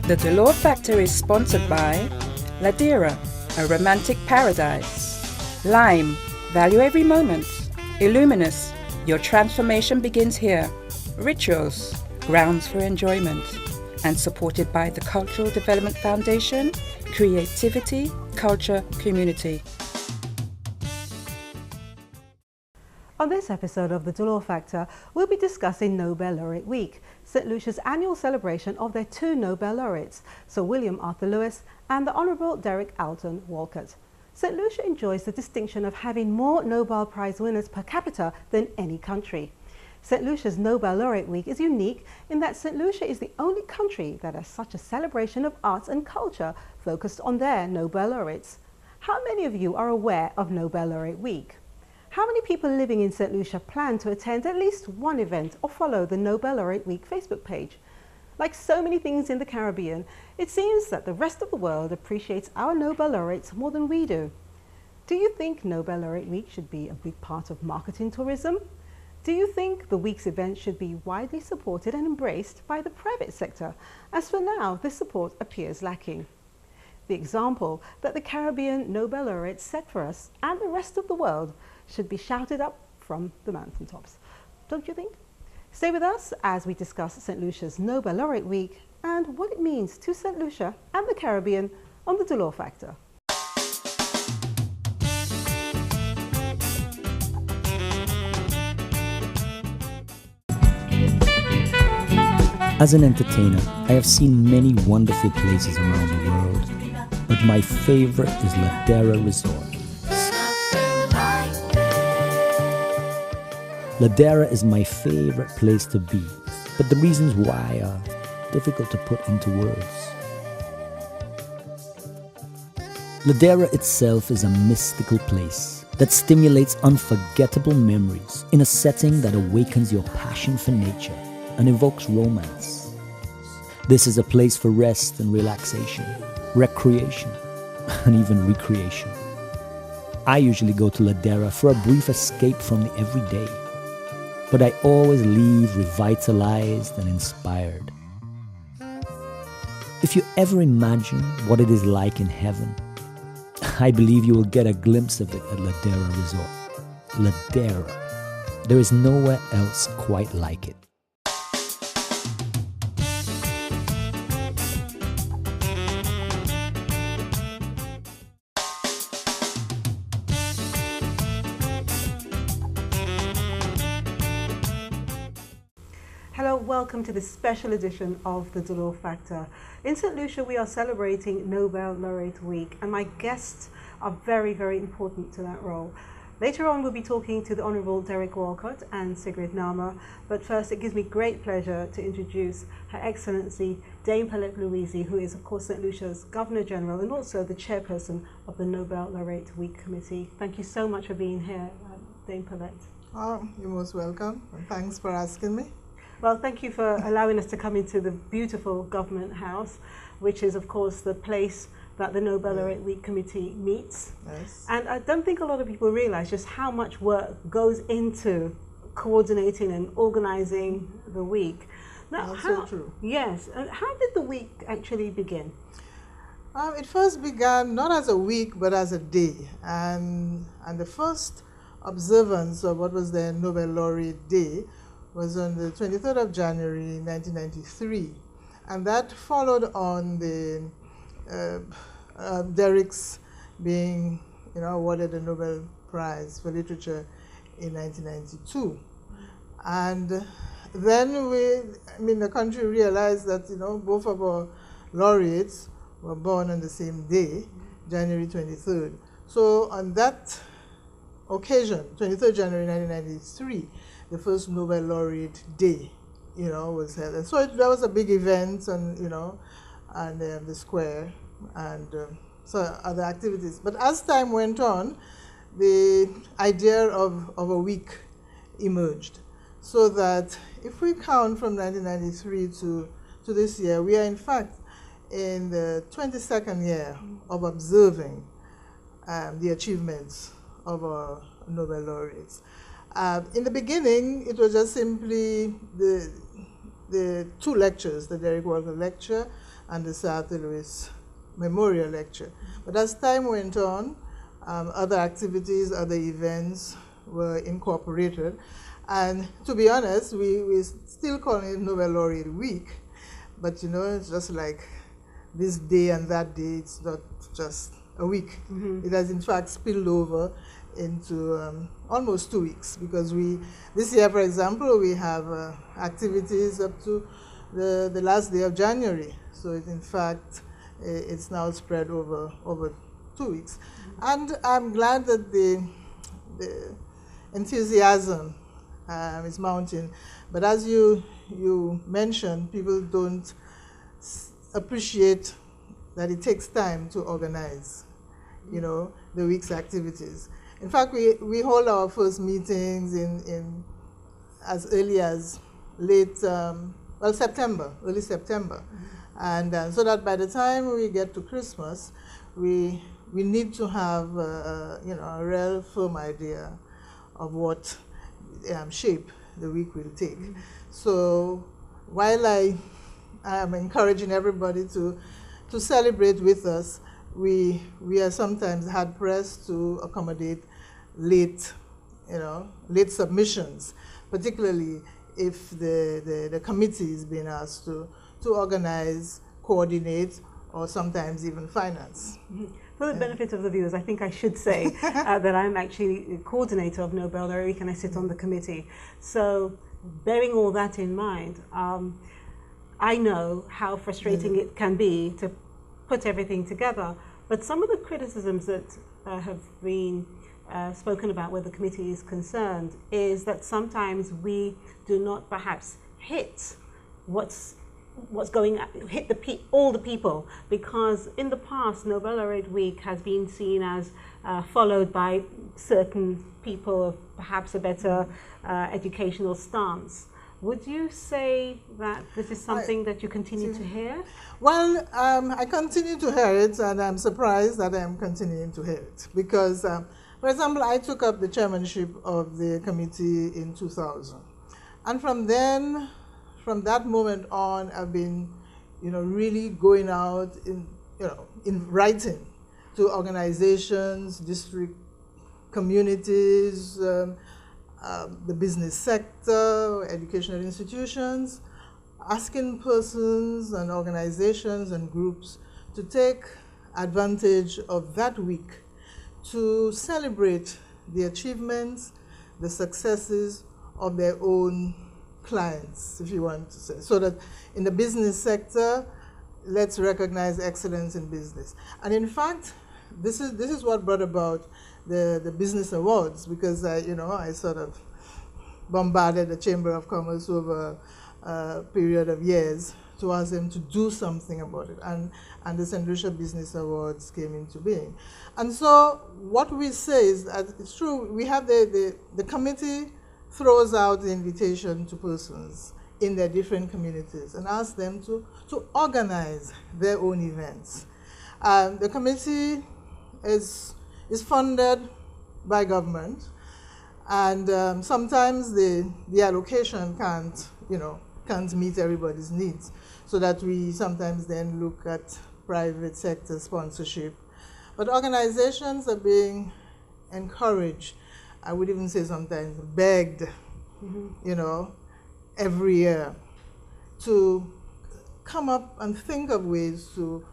The Dolor Factor is sponsored by Ladera, a romantic paradise. Lime, value every moment. Illuminous, your transformation begins here. Rituals, grounds for enjoyment. And supported by the Cultural Development Foundation, Creativity, Culture, Community. On this episode of The Dolor Factor, we'll be discussing Nobel Laureate Week, St. Lucia's annual celebration of their two Nobel laureates, Sir William Arthur Lewis and the Honourable Derek Alton Walcott. St. Lucia enjoys the distinction of having more Nobel Prize winners per capita than any country. St. Lucia's Nobel Laureate Week is unique in that St. Lucia is the only country that has such a celebration of arts and culture focused on their Nobel laureates. How many of you are aware of Nobel Laureate Week? How many people living in St. Lucia plan to attend at least one event or follow the Nobel Laureate Week Facebook page? Like so many things in the Caribbean, it seems that the rest of the world appreciates our Nobel laureates more than we do. Do you think Nobel Laureate Week should be a big part of marketing tourism? Do you think the week's event should be widely supported and embraced by the private sector? As for now, this support appears lacking. The example that the Caribbean Nobel laureates set for us and the rest of the world should be shouted up from the mountaintops. Don't you think? Stay with us as we discuss St. Lucia's Nobel Laureate Week and what it means to St. Lucia and the Caribbean on the Dolor Factor. As an entertainer, I have seen many wonderful places around the world, but my favorite is Ladera Resort. Ladera is my favorite place to be, but the reasons why are difficult to put into words. Ladera itself is a mystical place that stimulates unforgettable memories in a setting that awakens your passion for nature and evokes romance. This is a place for rest and relaxation, recreation, and even recreation. I usually go to Ladera for a brief escape from the everyday, but I always leave revitalized and inspired. If you ever imagine what it is like in heaven, I believe you will get a glimpse of it at Ladera Resort. Ladera. There is nowhere else quite like it. Hello, welcome to this special edition of the Dolor Factor. In St. Lucia, we are celebrating Nobel Laureate Week, and my guests are very, very important to that role. Later on, we'll be talking to the Honourable Derek Walcott and Sigrid, but first, it gives me great pleasure to introduce Her Excellency Dame Pearlette Louisy, who is, of course, St. Lucia's Governor General and also the chairperson of the Nobel Laureate Week Committee. Thank you so much for being here, Dame Pearlette. Oh, you're most welcome, and thanks for asking me. Well, thank you for allowing us to come into the beautiful Government House, which is, of course, the place that the Nobel Laureate Week Committee meets. Yes. And I don't think a lot of people realize just how much work goes into coordinating and organizing the week. Now, That's so true. Yes. How did the week actually begin? It first began not as a week, but as a day. And the first observance of what was the Nobel Laureate Day was on the 23rd of January, 1993. And that followed on the Derek's being awarded the Nobel Prize for Literature in 1992. And then the country realized that, both of our laureates were born on the same day, January 23rd. So on that occasion, 23rd January 1993, the first Nobel Laureate Day, was held. And so that was a big event, and the square, and so other activities. But as time went on, the idea of a week emerged, so that if we count from 1993 to this year, we are in fact in the 22nd year of observing the achievements of our Nobel laureates. In the beginning, it was just simply the two lectures, the Derek Walcott lecture and the Sir Arthur Lewis Memorial Lecture. But as time went on, other activities, other events were incorporated. And to be honest, we still call it Nobel Laureate Week, but you know, it's just like this day and that day, it's not just a week. It has in fact spilled over into almost 2 weeks, because this year, for example, we have activities up to the last day of January. So in fact, it's now spread over 2 weeks. And I'm glad that the enthusiasm is mounting. But as you mentioned, people don't appreciate that it takes time to organize, you know, the week's activities. In fact, we hold our first meetings in as early as September, early September. And so that by the time we get to Christmas, we need to have you know, a real firm idea of what shape the week will take. So while I am encouraging everybody to celebrate with us, we are sometimes hard pressed to accommodate late submissions, particularly if the committee is being asked to organize, coordinate, or sometimes even finance. For the benefit of the viewers, I think I should say that I'm actually coordinator of Nobel Laureate Week and I sit on the committee. So bearing all that in mind, I know how frustrating it can be to put everything together. But some of the criticisms that have been spoken about where the committee is concerned is that sometimes we do not perhaps hit all the people, because in the past Nobel Laureate Week has been seen as followed by certain people of perhaps a better educational stance. Would you say that this is something that you continue to hear? Well, I continue to hear it, and I'm surprised that I'm continuing to hear it. Because, for example, I took up the chairmanship of the committee in 2000. And from that moment on, I've been, you know, really going out in writing to organizations, district communities, the business sector, educational institutions, asking persons and organizations and groups to take advantage of that week to celebrate the achievements, the successes of their own clients, if you want to say. So that in the business sector, let's recognize excellence in business. And in fact, this is what brought about the business awards, because I sort of bombarded the Chamber of Commerce over a period of years to ask them to do something about it, and the St. Lucia Business Awards came into being. And so what we say is that it's true, we have the committee throws out the invitation to persons in their different communities and asks them to organize their own events. The committee is funded by government, and sometimes the allocation can't meet everybody's needs, so that we sometimes then look at private sector sponsorship. But organizations are being encouraged, I would even say sometimes begged, every year to come up and think of ways to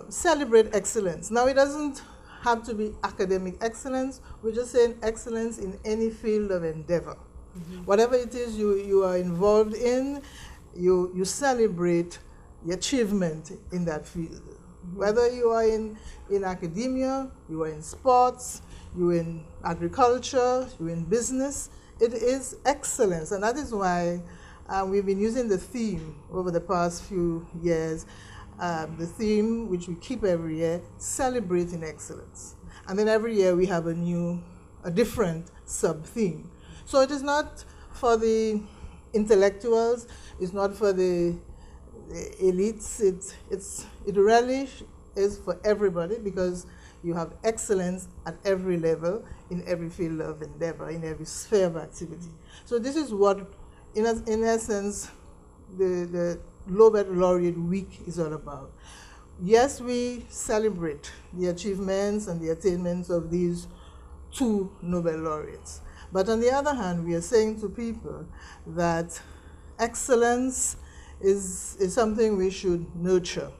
celebrate excellence. Now, it doesn't have to be academic excellence. We're just saying excellence in any field of endeavor. Whatever it is you are involved in, you celebrate the achievement in that field. Whether you are in academia, you are in sports, you're in agriculture, you're in business, it is excellence. And that is why we've been using the theme over the past few years, the theme which we keep every year, celebrating excellence. And then every year we have a different sub-theme. So it is not for the intellectuals, it's not for the elites, it really is for everybody, because you have excellence at every level, in every field of endeavor, in every sphere of activity. So this is what, in essence, the Nobel Laureate Week is all about. Yes, we celebrate the achievements and the attainments of these two Nobel laureates. But on the other hand, we are saying to people that excellence is something we should nurture.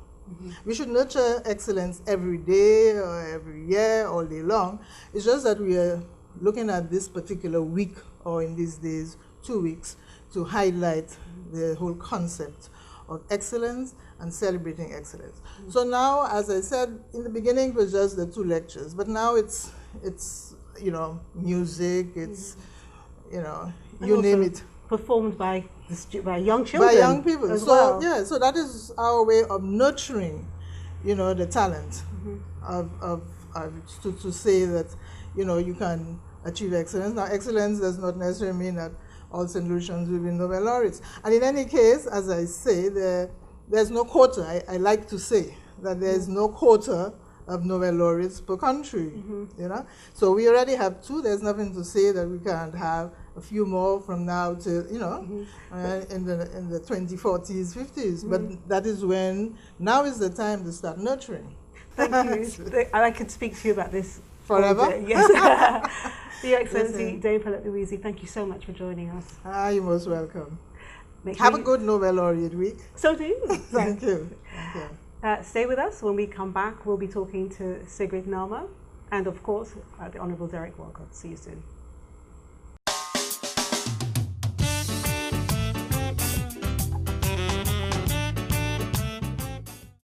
We should nurture excellence every day or every year, all day long. It's just that we are looking at this particular week, or in these days, 2 weeks, to highlight the whole concept of excellence and celebrating excellence. So now, as I said, in the beginning it was just the 2 lectures, but now it's you know, music, it's, you know, you name it. Performed by young children. By young people. As So, well. yeah, so that is our way of nurturing, you know, the talent to say that, you know, you can achieve excellence. Now, excellence does not necessarily mean that all St. Lucians will be Nobel laureates. And in any case, as I say, there's no quota. I like to say that there's no quota of Nobel laureates per country, you know. So we already have 2. There's nothing to say that we can't have a few more from now to, you know, in the 2040s, 50s. But that is when, now is the time to start nurturing. Thank you. I could speak to you about this forever. Yes. Your Excellency, Dame Pearlette Louisy, thank you so much for joining us. You're most welcome. Make Have sure a good Nobel Laureate Week. So do you. Thank you. Thank you. Stay with us. When we come back, we'll be talking to Sigrid and, of course, the Honourable Derek Walcott. See you soon.